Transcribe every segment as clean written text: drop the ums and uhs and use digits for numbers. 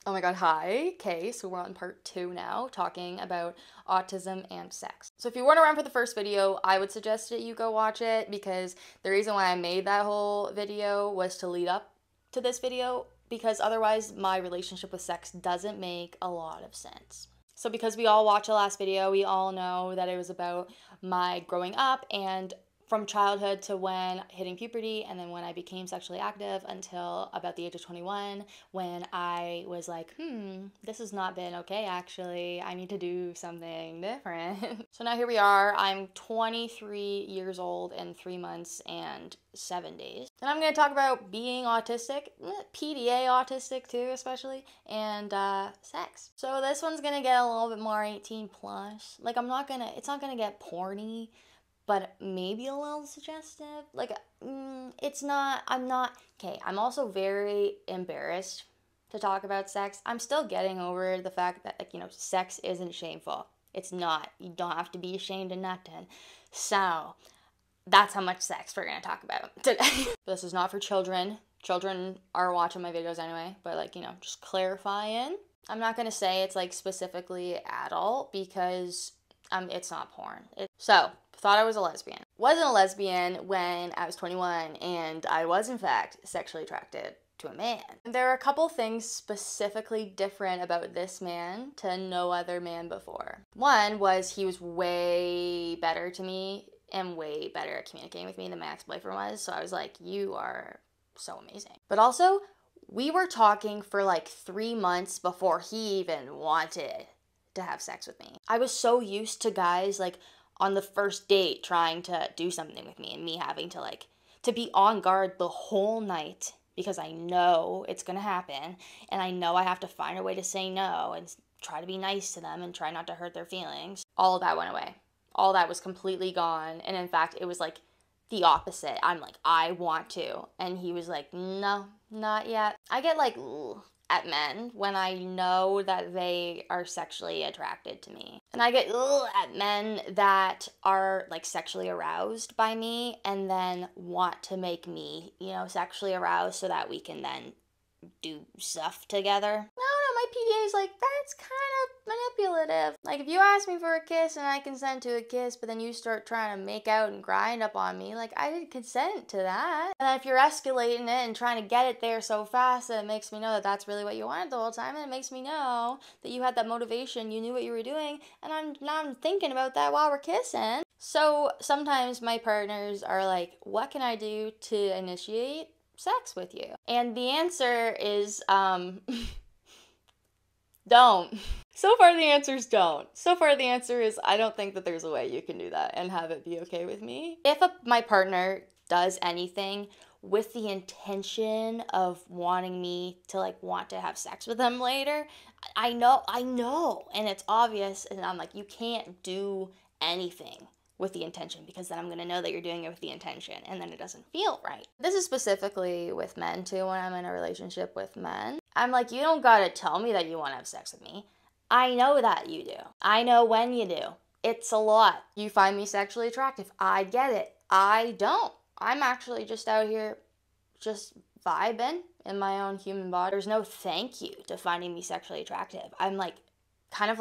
Oh my god, hi. Okay, so we're on part 2 now, talking about autism and sex. So if you weren't around for the first video, I would suggest that you go watch it, because the reason why I made that whole video was to lead up to this video, because otherwise my relationship with sex doesn't make a lot of sense. So because we all watched the last video, we all know that it was about my growing up and from childhood to when hitting puberty, and then when I became sexually active until about the age of 21, when I was like, this has not been okay, actually. I need to do something different. So now here we are. I'm 23 years old in 3 months and 7 days. And I'm going to talk about being autistic, PDA autistic too, especially, and sex. So this one's going to get a little bit more 18 plus. Like, it's not going to get porny, but maybe a little suggestive. Like, I'm also very embarrassed to talk about sex. I'm still getting over the fact that, sex isn't shameful. It's not. You don't have to be ashamed of nothing. So, that's how much sex we're going to talk about today. This is not for children. Children are watching my videos anyway, but, just clarifying. I'm not going to say it's, specifically adult, because it's not porn. So, thought I was a lesbian. Wasn't a lesbian when I was 21, and I was, in fact, sexually attracted to a man. There are a couple things specifically different about this man to no other man before. One was he was way better to me and way better at communicating with me than my ex-boyfriend was, so I was like, you are so amazing. But also, we were talking for 3 months before he even wanted to have sex with me. I was so used to guys, on the first date trying to do something with me, and me having to be on guard the whole night, because I know it's gonna happen, and I know I have to find a way to say no and try to be nice to them and try not to hurt their feelings. All of that went away. All that was completely gone, and in fact, it was the opposite. I'm like, I want to, and he was like, no, not yet. I get at men when I know that they are sexually attracted to me. And I get at men that are sexually aroused by me and then want to make me, sexually aroused so that we can then do stuff together. No, my PDA is that's kind of manipulative. If you ask me for a kiss and I consent to a kiss, but then you start trying to make out and grind up on me, I didn't consent to that. And then if you're escalating it and trying to get it there so fast that it makes me know that that's really what you wanted the whole time, and it makes me know that you had that motivation, you knew what you were doing, and I'm thinking about that while we're kissing. So sometimes my partners are like, what can I do to initiate sex with you? And the answer is, don't. So far the answer is don't. So far the answer is I don't think that there's a way you can do that and have it be okay with me. If my partner does anything with the intention of wanting me to want to have sex with them later, I know, and it's obvious, and I'm like, you can't do anything with the intention, because then I'm going to know that you're doing it with the intention, and then it doesn't feel right. This is specifically with men too. When I'm in a relationship with men, I'm like, you don't gotta tell me that you want to have sex with me. I know that you do. I know when you do. It's a lot. You find me sexually attractive. I get it. I don't. I'm actually just out here just vibing in my own human body. There's no thank you to finding me sexually attractive. I'm kind of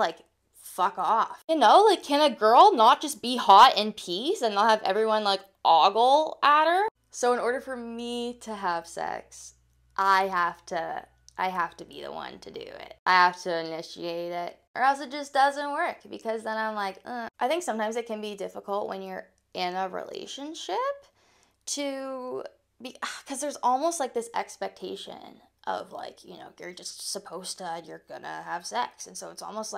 fuck off. Can a girl not just be hot in peace and not have everyone ogle at her? So in order for me to have sex, I have to be the one to do it. I have to initiate it, or else it just doesn't work, because then I'm like, I think sometimes it can be difficult when you're in a relationship to be, because there's almost this expectation of you're just supposed to, you're gonna have sex. And so it's almost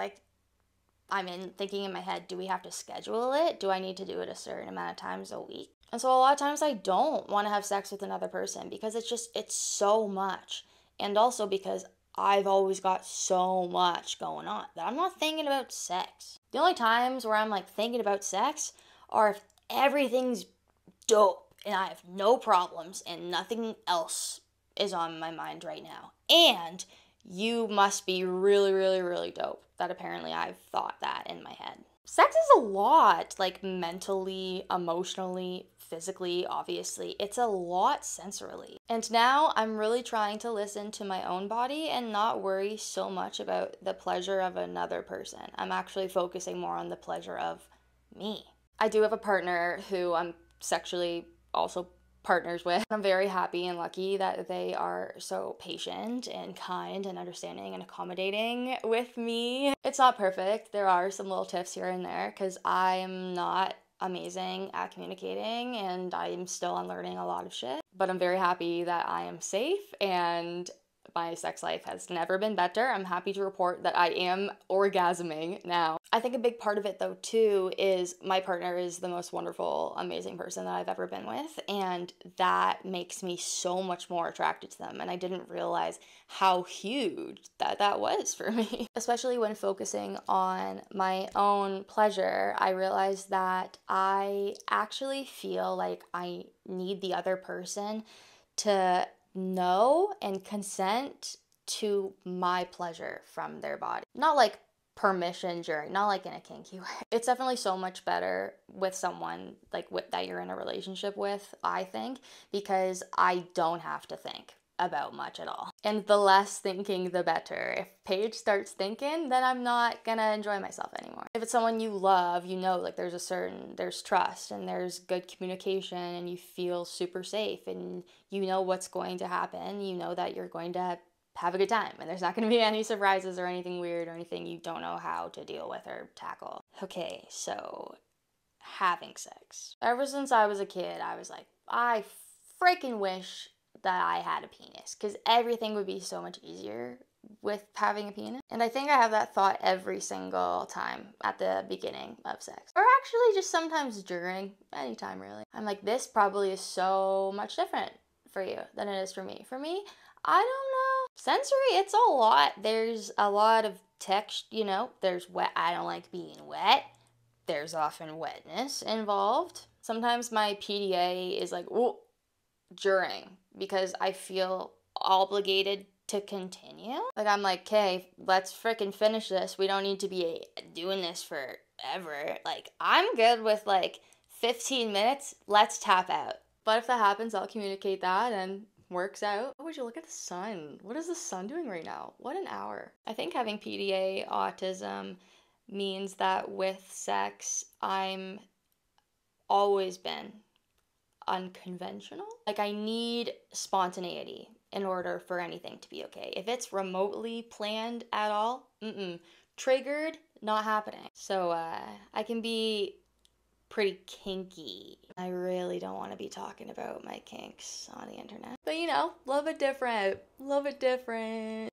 I'm thinking in my head, do we have to schedule it? Do I need to do it a certain amount of times a week? And so a lot of times I don't want to have sex with another person, because it's so much. And also because I've always got so much going on that I'm not thinking about sex. The only times where I'm thinking about sex are if everything's dope and I have no problems and nothing else is on my mind right now. And you must be really, really, really dope. That apparently I've thought that in my head. Sex is a lot, mentally, emotionally, physically, obviously. It's a lot sensorily. And now I'm really trying to listen to my own body and not worry so much about the pleasure of another person. I'm actually focusing more on the pleasure of me. I do have a partner who I'm sexually also partners with. I'm very happy and lucky that they are so patient and kind and understanding and accommodating with me. It's not perfect. There are some little tips here and there because I am not amazing at communicating and I'm still unlearning a lot of shit. But I'm very happy that I am safe and my sex life has never been better. I'm happy to report that I am orgasming now. I think a big part of it though too is my partner is the most wonderful, amazing person that I've ever been with, and that makes me so much more attracted to them, and I didn't realize how huge that was for me. Especially when focusing on my own pleasure, I realized that I actually feel like I need the other person to know and consent to my pleasure from their body. Not like permission during, not like in a kinky way. It's definitely so much better with someone like that you're in a relationship with, I think, because I don't have to think about much at all. And the less thinking, the better. If Paige starts thinking, then I'm not gonna enjoy myself anymore. If it's someone you love, you know, like there's trust and there's good communication and you feel super safe and you know what's going to happen. You know that you're going to have a good time and there's not going to be any surprises or anything weird or anything you don't know how to deal with or tackle. Okay, so having sex. Ever since I was a kid, I was like, I freaking wish that I had a penis because everything would be so much easier with having a penis. And I think I have that thought every single time at the beginning of sex. Or actually just sometimes during, anytime really. I'm like, this probably is so much different for you than it is for me. For me, I don't know. Sensory, it's a lot. There's a lot of text, you know, there's wet. I don't like being wet. There's often wetness involved. Sometimes my PDA is like, oh, during, because I feel obligated to continue. Like I'm like, okay, let's freaking finish this. We don't need to be doing this forever. Like I'm good with like 15 minutes. Let's tap out. But if that happens, I'll communicate that and works out. Oh, would you look at the sun? What is the sun doing right now? What an hour. I think having PDA autism means that with sex, I'm always been unconventional. Like I need spontaneity in order for anything to be okay. If it's remotely planned at all, triggered, not happening. So I can be pretty kinky. I really don't want to be talking about my kinks on the internet. But you know, a little bit different.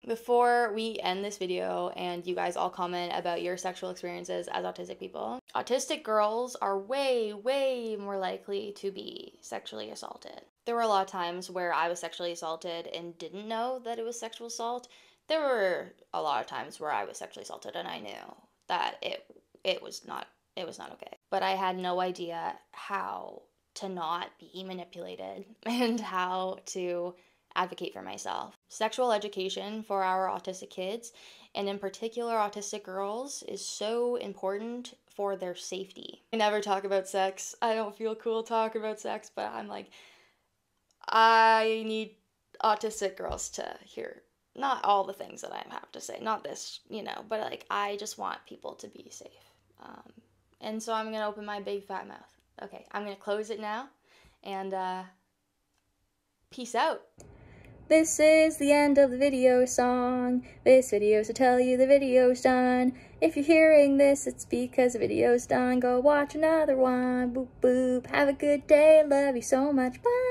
Before we end this video and you guys all comment about your sexual experiences as autistic people, autistic girls are way, way more likely to be sexually assaulted. There were a lot of times where I was sexually assaulted and didn't know that it was sexual assault. There were a lot of times where I was sexually assaulted and I knew that it was not okay. But I had no idea how to not be manipulated and how to advocate for myself. Sexual education for our autistic kids, and in particular autistic girls, is so important for their safety. I never talk about sex. I don't feel cool talking about sex, but I'm like, I need autistic girls to hear not all the things that I have to say, not this, you know, but like I just want people to be safe. And so I'm going to open my big fat mouth. Okay, I'm going to close it now, and peace out. This is the end of the video song. This video's to tell you the video's done. If you're hearing this, it's because the video's done. Go watch another one. Boop, boop. Have a good day. Love you so much. Bye.